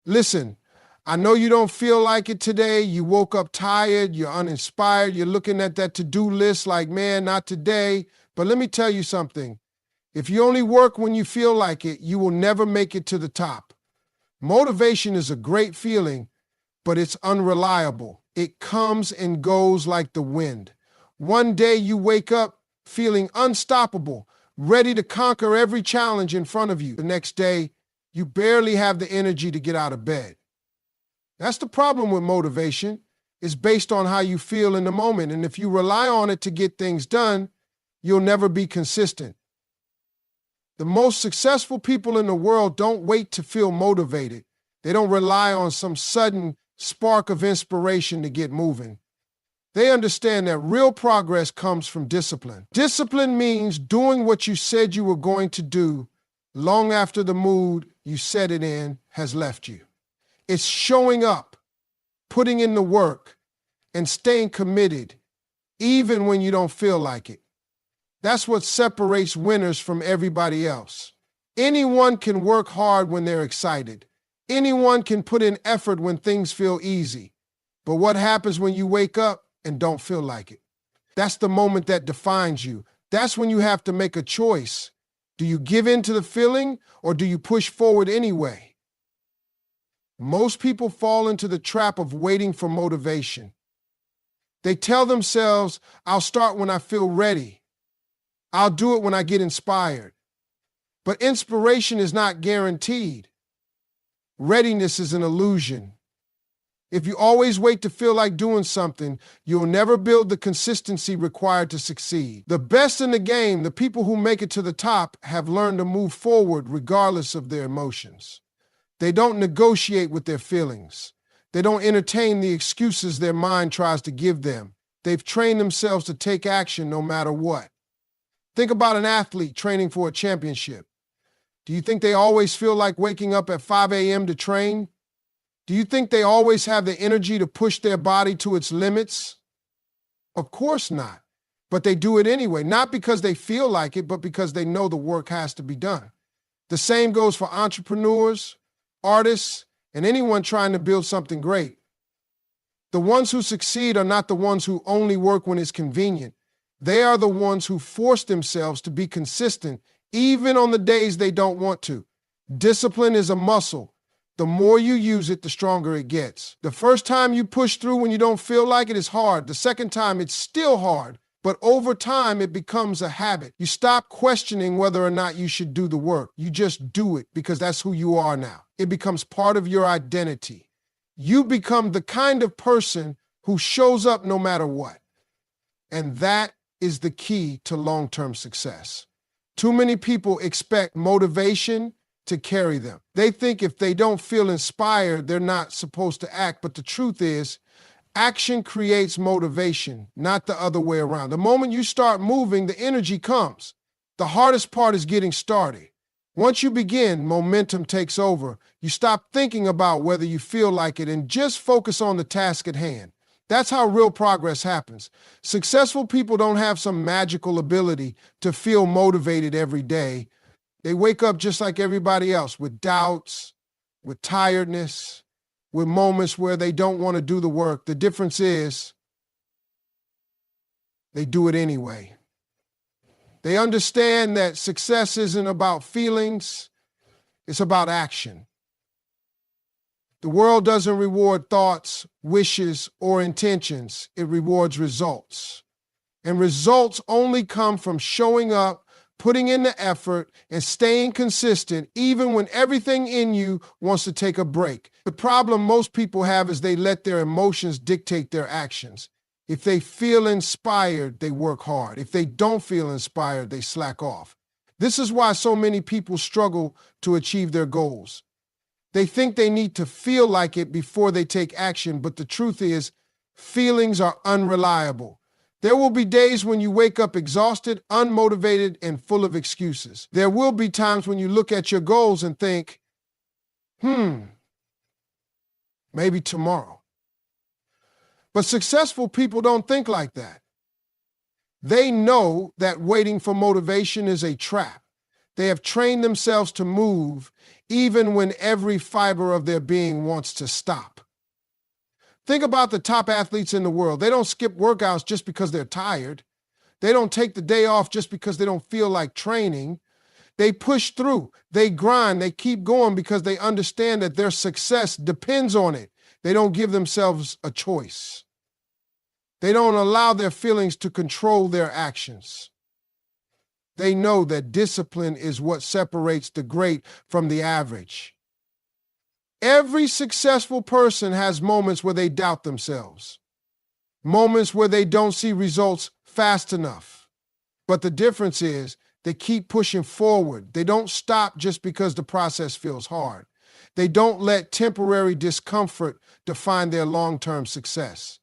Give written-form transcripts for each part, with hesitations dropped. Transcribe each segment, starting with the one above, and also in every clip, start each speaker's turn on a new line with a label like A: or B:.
A: Listen, I know you don't feel like it today. You woke up tired, you're uninspired, you're looking at that to-do list like, man, not today. But let me tell you something. If you only work when you feel like it, you will never make it to the top. Motivation is a great feeling, but it's unreliable. It comes and goes like the wind. One day you wake up feeling unstoppable, ready to conquer every challenge in front of you. The next day, you barely have the energy to get out of bed. That's the problem with motivation. It's based on how you feel in the moment. And if you rely on it to get things done, you'll never be consistent. The most successful people in the world don't wait to feel motivated. They don't rely on some sudden spark of inspiration to get moving. They understand that real progress comes from discipline. Discipline means doing what you said you were going to do long after the mood you set it in has left you. It's showing up, putting in the work, and staying committed, even when you don't feel like it. That's what separates winners from everybody else. Anyone can work hard when they're excited. Anyone can put in effort when things feel easy. But what happens when you wake up and don't feel like it? That's the moment that defines you. That's when you have to make a choice. Do you give in to the feeling or do you push forward anyway? Most people fall into the trap of waiting for motivation. They tell themselves, I'll start when I feel ready. I'll do it when I get inspired. But inspiration is not guaranteed. Readiness is an illusion. If you always wait to feel like doing something, you'll never build the consistency required to succeed. The best in the game, the people who make it to the top, have learned to move forward regardless of their emotions. They don't negotiate with their feelings. They don't entertain the excuses their mind tries to give them. They've trained themselves to take action no matter what. Think about an athlete training for a championship. Do you think they always feel like waking up at 5 a.m. to train? Do you think they always have the energy to push their body to its limits? Of course not. But they do it anyway, not because they feel like it, but because they know the work has to be done. The same goes for entrepreneurs, artists, and anyone trying to build something great. The ones who succeed are not the ones who only work when it's convenient. They are the ones who force themselves to be consistent, even on the days they don't want to. Discipline is a muscle. The more you use it, the stronger it gets. The first time you push through when you don't feel like it is hard. The second time, it's still hard. But over time, it becomes a habit. You stop questioning whether or not you should do the work. You just do it because that's who you are now. It becomes part of your identity. You become the kind of person who shows up no matter what. And that is the key to long-term success. Too many people expect motivation to carry them. They think if they don't feel inspired, they're not supposed to act. But the truth is, action creates motivation, not the other way around. The moment you start moving, the energy comes. The hardest part is getting started. Once you begin, momentum takes over. You stop thinking about whether you feel like it and just focus on the task at hand. That's how real progress happens. Successful people don't have some magical ability to feel motivated every day. They wake up just like everybody else with doubts, with tiredness, with moments where they don't want to do the work. The difference is they do it anyway. They understand that success isn't about feelings, it's about action. The world doesn't reward thoughts, wishes, or intentions. It rewards results. And results only come from showing up, putting in the effort, and staying consistent, even when everything in you wants to take a break. The problem most people have is they let their emotions dictate their actions. If they feel inspired, they work hard. If they don't feel inspired, they slack off. This is why so many people struggle to achieve their goals. They think they need to feel like it before they take action, but the truth is, feelings are unreliable. There will be days when you wake up exhausted, unmotivated, and full of excuses. There will be times when you look at your goals and think, maybe tomorrow. But successful people don't think like that. They know that waiting for motivation is a trap. They have trained themselves to move even when every fiber of their being wants to stop. Think about the top athletes in the world. They don't skip workouts just because they're tired. They don't take the day off just because they don't feel like training. They push through, they grind, they keep going because they understand that their success depends on it. They don't give themselves a choice. They don't allow their feelings to control their actions. They know that discipline is what separates the great from the average. Every successful person has moments where they doubt themselves, moments where they don't see results fast enough. But the difference is they keep pushing forward. They don't stop just because the process feels hard. They don't let temporary discomfort define their long-term success.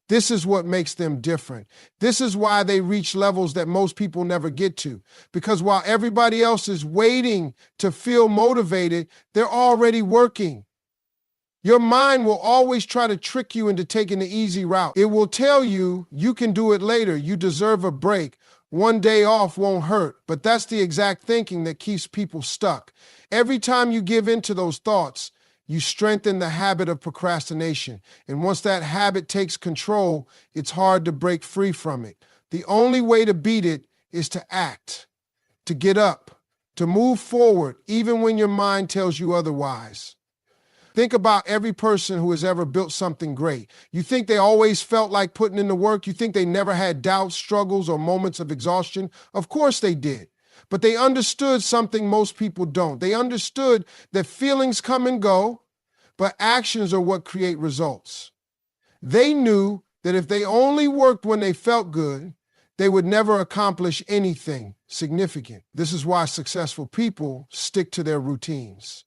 A: This is what makes them different. This is why they reach levels that most people never get to. Because while everybody else is waiting to feel motivated, they're already working. Your mind will always try to trick you into taking the easy route. It will tell you, you can do it later. You deserve a break. One day off won't hurt. But that's the exact thinking that keeps people stuck. Every time you give in to those thoughts, you strengthen the habit of procrastination. And once that habit takes control, it's hard to break free from it. The only way to beat it is to act, to get up, to move forward, even when your mind tells you otherwise. Think about every person who has ever built something great. You think they always felt like putting in the work? You think they never had doubts, struggles, or moments of exhaustion? Of course they did. But they understood something most people don't. They understood that feelings come and go, but actions are what create results. They knew that if they only worked when they felt good, they would never accomplish anything significant. This is why successful people stick to their routines.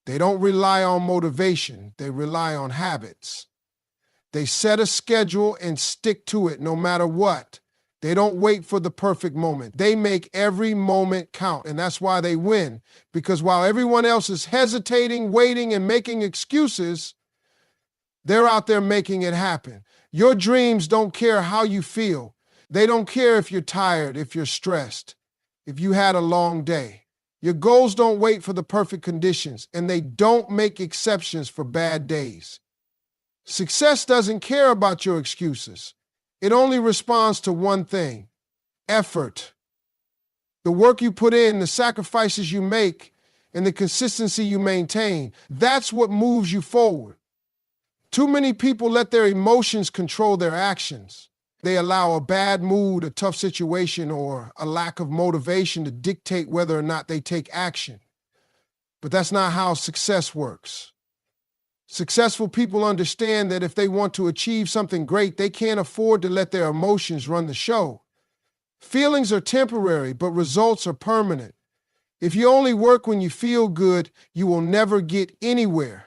A: They don't rely on motivation. They rely on habits. They set a schedule and stick to it no matter what. They don't wait for the perfect moment. They make every moment count, and that's why they win. Because while everyone else is hesitating, waiting, and making excuses, they're out there making it happen. Your dreams don't care how you feel. They don't care if you're tired, if you're stressed, if you had a long day. Your goals don't wait for the perfect conditions, and they don't make exceptions for bad days. Success doesn't care about your excuses. It only responds to one thing: effort. The work you put in, the sacrifices you make, and the consistency you maintain, that's what moves you forward. Too many people let their emotions control their actions. They allow a bad mood, a tough situation, or a lack of motivation to dictate whether or not they take action. But that's not how success works. Successful people understand that if they want to achieve something great, they can't afford to let their emotions run the show. Feelings are temporary, but results are permanent. If you only work when you feel good, you will never get anywhere.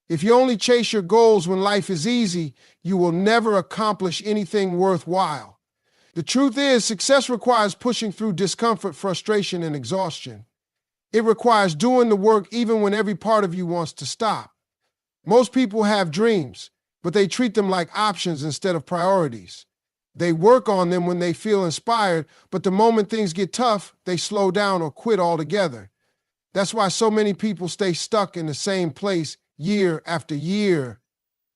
A: If you only chase your goals when life is easy, you will never accomplish anything worthwhile. The truth is, success requires pushing through discomfort, frustration, and exhaustion. It requires doing the work even when every part of you wants to stop. Most people have dreams, but they treat them like options instead of priorities. They work on them when they feel inspired, but the moment things get tough, they slow down or quit altogether. That's why so many people stay stuck in the same place year after year.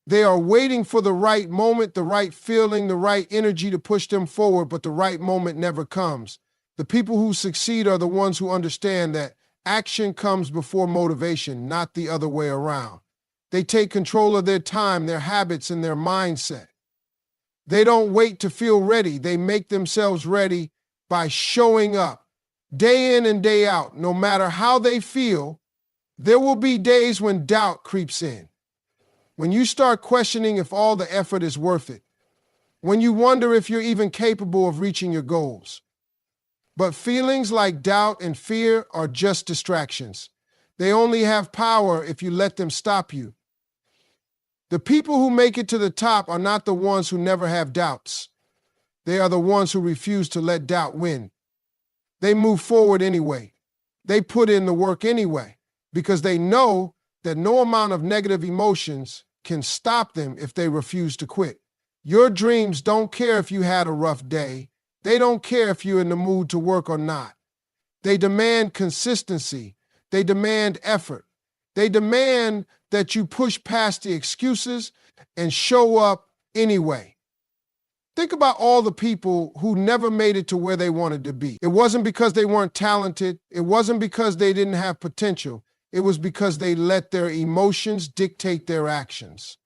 A: They are waiting for the right moment, the right feeling, the right energy to push them forward, but the right moment never comes. The people who succeed are the ones who understand that action comes before motivation, not the other way around. They take control of their time, their habits, and their mindset. They don't wait to feel ready. They make themselves ready by showing up day in and day out. No matter how they feel, there will be days when doubt creeps in. When you start questioning if all the effort is worth it. When you wonder if you're even capable of reaching your goals. But feelings like doubt and fear are just distractions. They only have power if you let them stop you. The people who make it to the top are not the ones who never have doubts. They are the ones who refuse to let doubt win. They move forward anyway. They put in the work anyway, because they know that no amount of negative emotions can stop them if they refuse to quit. Your dreams don't care if you had a rough day. They don't care if you're in the mood to work or not. They demand consistency. They demand effort. They demand that you push past the excuses and show up anyway. Think about all the people who never made it to where they wanted to be. It wasn't because they weren't talented. It wasn't because they didn't have potential. It was because they let their emotions dictate their actions.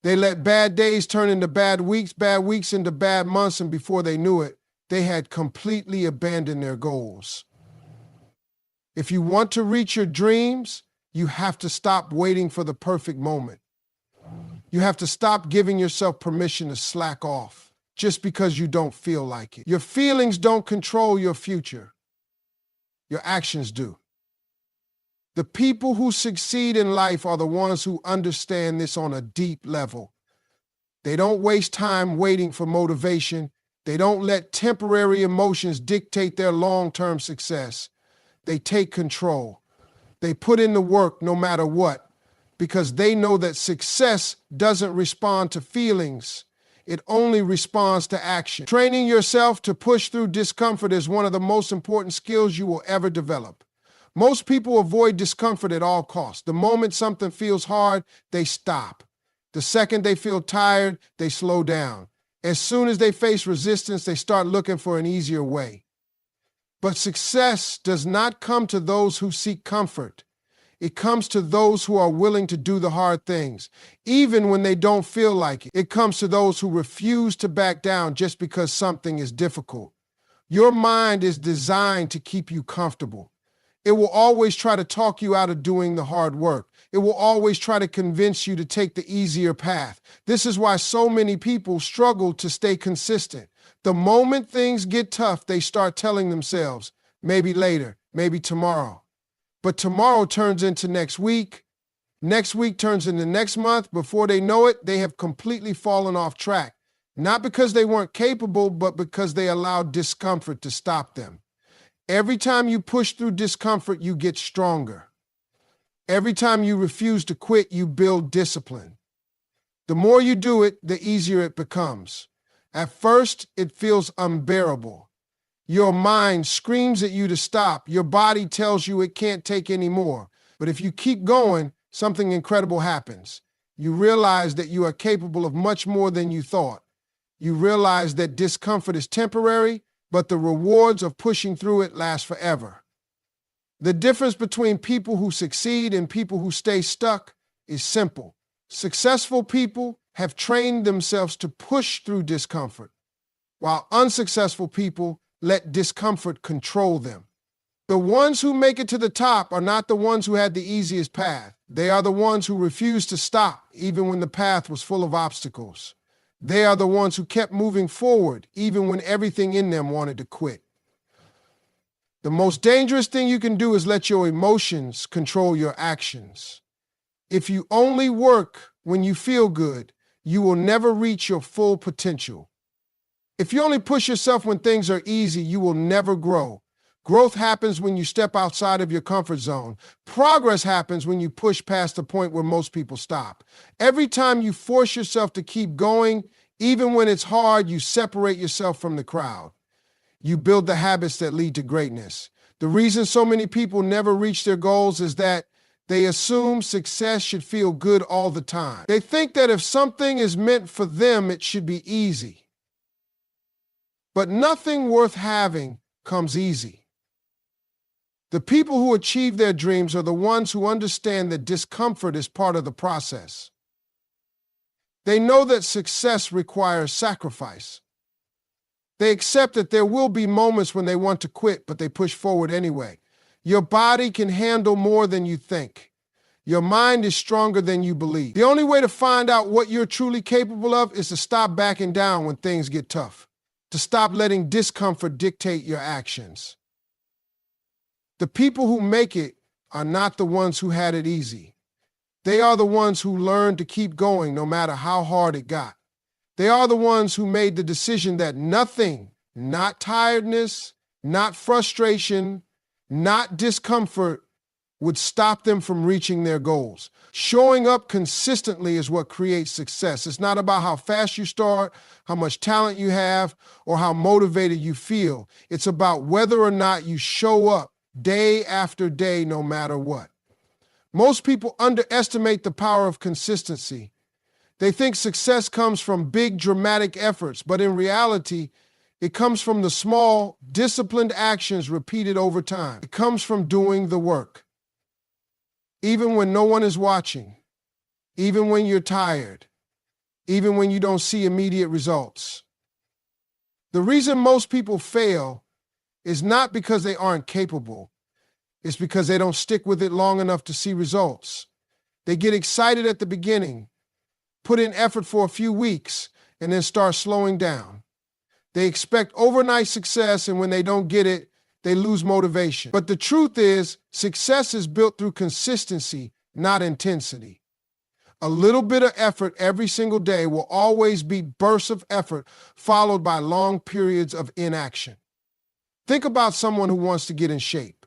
A: They let bad days turn into bad weeks into bad months, and before they knew it, they had completely abandoned their goals. If you want to reach your dreams, you have to stop waiting for the perfect moment. You have to stop giving yourself permission to slack off just because you don't feel like it. Your feelings don't control your future. Your actions do. The people who succeed in life are the ones who understand this on a deep level. They don't waste time waiting for motivation. They don't let temporary emotions dictate their long-term success. They take control. They put in the work no matter what, because they know that success doesn't respond to feelings. It only responds to action. Training yourself to push through discomfort is one of the most important skills you will ever develop. Most people avoid discomfort at all costs. The moment something feels hard, they stop. The second they feel tired, they slow down. As soon as they face resistance, they start looking for an easier way. But success does not come to those who seek comfort. It comes to those who are willing to do the hard things, even when they don't feel like it. It comes to those who refuse to back down just because something is difficult. Your mind is designed to keep you comfortable. It will always try to talk you out of doing the hard work. It will always try to convince you to take the easier path. This is why so many people struggle to stay consistent. The moment things get tough, they start telling themselves, maybe later, maybe tomorrow. But tomorrow turns into next week turns into next month. Before they know it, they have completely fallen off track. Not because they weren't capable, but because they allowed discomfort to stop them. Every time you push through discomfort, you get stronger. Every time you refuse to quit, you build discipline. The more you do it, the easier it becomes. At first, it feels unbearable. Your mind screams at you to stop. Your body tells you it can't take any more. But if you keep going, something incredible happens. You realize that you are capable of much more than you thought. You realize that discomfort is temporary, but the rewards of pushing through it last forever. The difference between people who succeed and people who stay stuck is simple. Successful people have trained themselves to push through discomfort, while unsuccessful people let discomfort control them. The ones who make it to the top are not the ones who had the easiest path. They are the ones who refused to stop, even when the path was full of obstacles. They are the ones who kept moving forward, even when everything in them wanted to quit. The most dangerous thing you can do is let your emotions control your actions. If you only work when you feel good, you will never reach your full potential. If you only push yourself when things are easy, you will never grow. Growth happens when you step outside of your comfort zone. Progress happens when you push past the point where most people stop. Every time you force yourself to keep going, even when it's hard, you separate yourself from the crowd. You build the habits that lead to greatness. The reason so many people never reach their goals is that they assume success should feel good all the time. They think that if something is meant for them, it should be easy. But nothing worth having comes easy. The people who achieve their dreams are the ones who understand that discomfort is part of the process. They know that success requires sacrifice. They accept that there will be moments when they want to quit, but they push forward anyway. Your body can handle more than you think. Your mind is stronger than you believe. The only way to find out what you're truly capable of is to stop backing down when things get tough, to stop letting discomfort dictate your actions. The people who make it are not the ones who had it easy. They are the ones who learned to keep going no matter how hard it got. They are the ones who made the decision that nothing, not tiredness, not frustration, not discomfort, would stop them from reaching their goals. Showing up consistently is what creates success. It's not about how fast you start, how much talent you have, or how motivated you feel. It's about whether or not you show up day after day, no matter what. Most people underestimate the power of consistency. They think success comes from big, dramatic efforts, but in reality, it comes from the small, disciplined actions repeated over time. It comes from doing the work. Even when no one is watching, even when you're tired, even when you don't see immediate results. The reason most people fail is not because they aren't capable. It's because they don't stick with it long enough to see results. They get excited at the beginning, put in effort for a few weeks, and then start slowing down. They expect overnight success, and when they don't get it, they lose motivation. But the truth is, success is built through consistency, not intensity. A little bit of effort every single day will always be bursts of effort followed by long periods of inaction. Think about someone who wants to get in shape.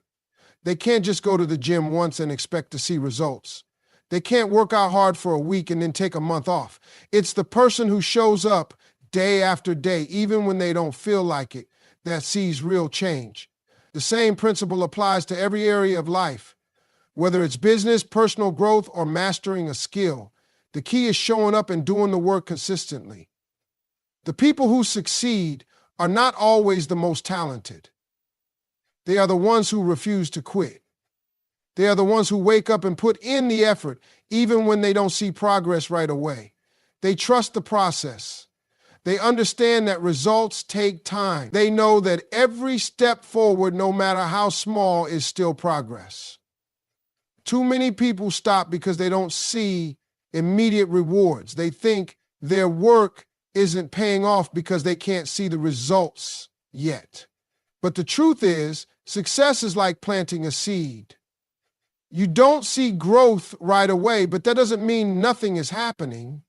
A: They can't just go to the gym once and expect to see results. They can't work out hard for a week and then take a month off. It's the person who shows up day after day, even when they don't feel like it, that sees real change. The same principle applies to every area of life. Whether it's business, personal growth, or mastering a skill, the key is showing up and doing the work consistently. The people who succeed are not always the most talented. They are the ones who refuse to quit. They are the ones who wake up and put in the effort, even when they don't see progress right away. They trust the process. They understand that results take time. They know that every step forward, no matter how small, is still progress. Too many people stop because they don't see immediate rewards. They think their work isn't paying off because they can't see the results yet. But the truth is, success is like planting a seed. You don't see growth right away, but that doesn't mean nothing is happening.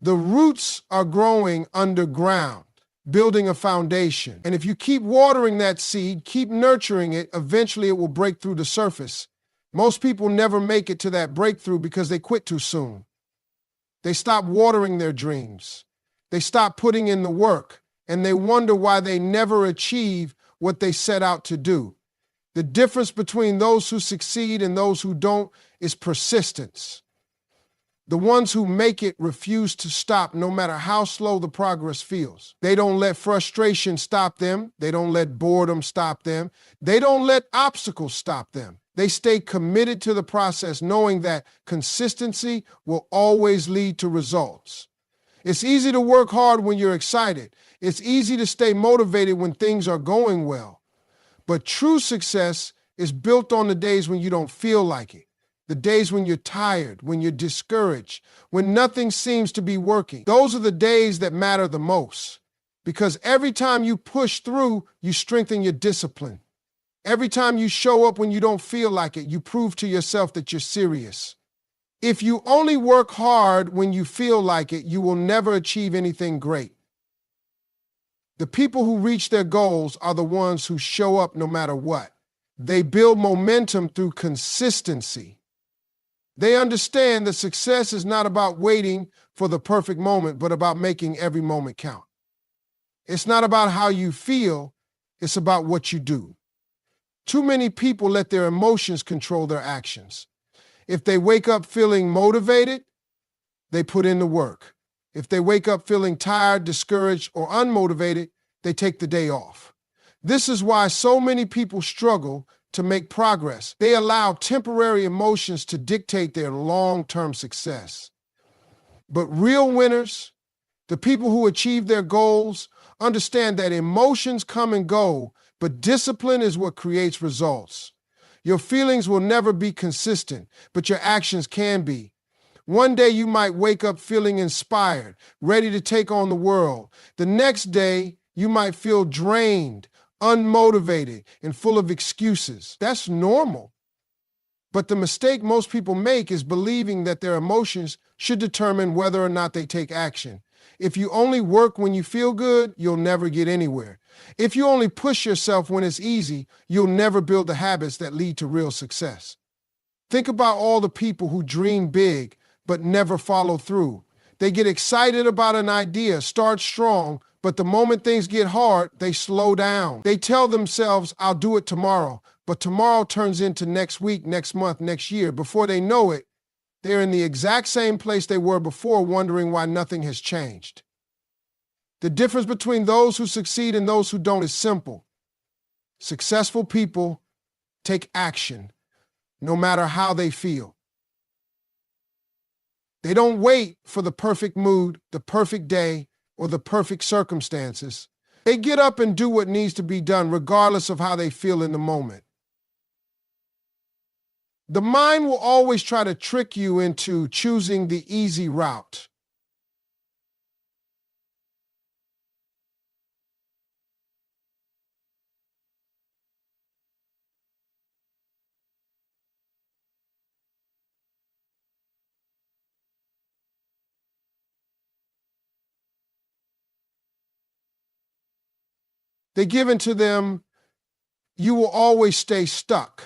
A: The roots are growing underground, building a foundation. And if you keep watering that seed, keep nurturing it, eventually it will break through the surface. Most people never make it to that breakthrough because they quit too soon. They stop watering their dreams. They stop putting in the work, and they wonder why they never achieve what they set out to do. The difference between those who succeed and those who don't is persistence. The ones who make it refuse to stop no matter how slow the progress feels. They don't let frustration stop them. They don't let boredom stop them. They don't let obstacles stop them. They stay committed to the process, knowing that consistency will always lead to results. It's easy to work hard when you're excited. It's easy to stay motivated when things are going well. But true success is built on the days when you don't feel like it. The days when you're tired, when you're discouraged, when nothing seems to be working. Those are the days that matter the most. Because every time you push through, you strengthen your discipline. Every time you show up when you don't feel like it, you prove to yourself that you're serious. If you only work hard when you feel like it, you will never achieve anything great. The people who reach their goals are the ones who show up no matter what. They build momentum through consistency. They understand that success is not about waiting for the perfect moment, but about making every moment count. It's not about how you feel, it's about what you do. Too many people let their emotions control their actions. If they wake up feeling motivated, they put in the work. If they wake up feeling tired, discouraged, or unmotivated, they take the day off. This is why so many people struggle to make progress. They allow temporary emotions to dictate their long-term success. But real winners, the people who achieve their goals, understand that emotions come and go, but discipline is what creates results. Your feelings will never be consistent, but your actions can be. One day you might wake up feeling inspired, ready to take on the world. The next day you might feel drained, unmotivated, and full of excuses. That's normal. But the mistake most people make is believing that their emotions should determine whether or not they take action. If you only work when you feel good, you'll never get anywhere. If you only push yourself when it's easy, you'll never build the habits that lead to real success. Think about all the people who dream big but never follow through. They get excited about an idea, start strong, but the moment things get hard, they slow down. They tell themselves, I'll do it tomorrow, but tomorrow turns into next week, next month, next year. Before they know it, they're in the exact same place they were before, wondering why nothing has changed. The difference between those who succeed and those who don't is simple. Successful people take action, no matter how they feel. They don't wait for the perfect mood, the perfect day, or the perfect circumstances. They get up and do what needs to be done, regardless of how they feel in the moment. The mind will always try to trick you into choosing the easy route. They give into them, you will always stay stuck.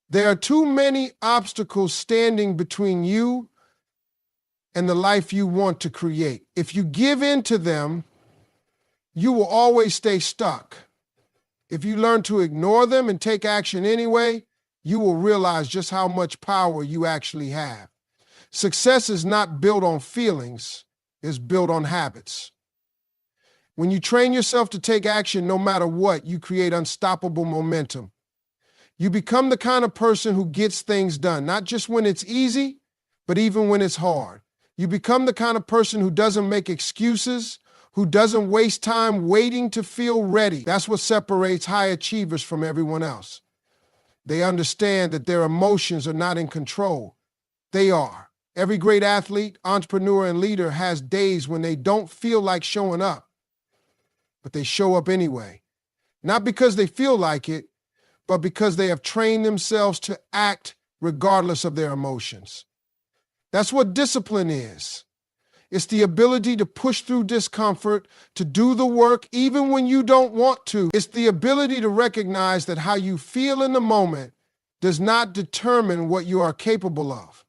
A: There are too many obstacles standing between you and the life you want to create. If you give in to them, you will always stay stuck. If you learn to ignore them and take action anyway, you will realize just how much power you actually have. Success is not built on feelings, it's built on habits. When you train yourself to take action no matter what, you create unstoppable momentum. You become the kind of person who gets things done, not just when it's easy, but even when it's hard. You become the kind of person who doesn't make excuses, who doesn't waste time waiting to feel ready. That's what separates high achievers from everyone else. They understand that their emotions are not in control. They are. Every great athlete, entrepreneur, and leader has days when they don't feel like showing up, but they show up anyway. Not because they feel like it, but because they have trained themselves to act regardless of their emotions. That's what discipline is. It's the ability to push through discomfort, to do the work even when you don't want to. It's the ability to recognize that how you feel in the moment does not determine what you are capable of.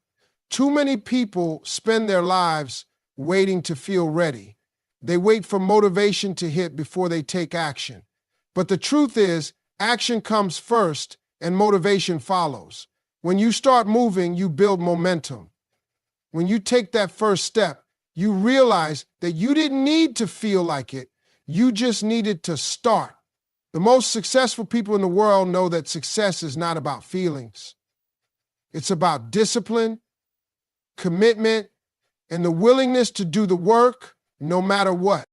A: Too many people spend their lives waiting to feel ready. They wait for motivation to hit before they take action. But the truth is, action comes first and motivation follows. When you start moving, you build momentum. When you take that first step, you realize that you didn't need to feel like it. You just needed to start. The most successful people in the world know that success is not about feelings. It's about discipline, commitment, and the willingness to do the work no matter what.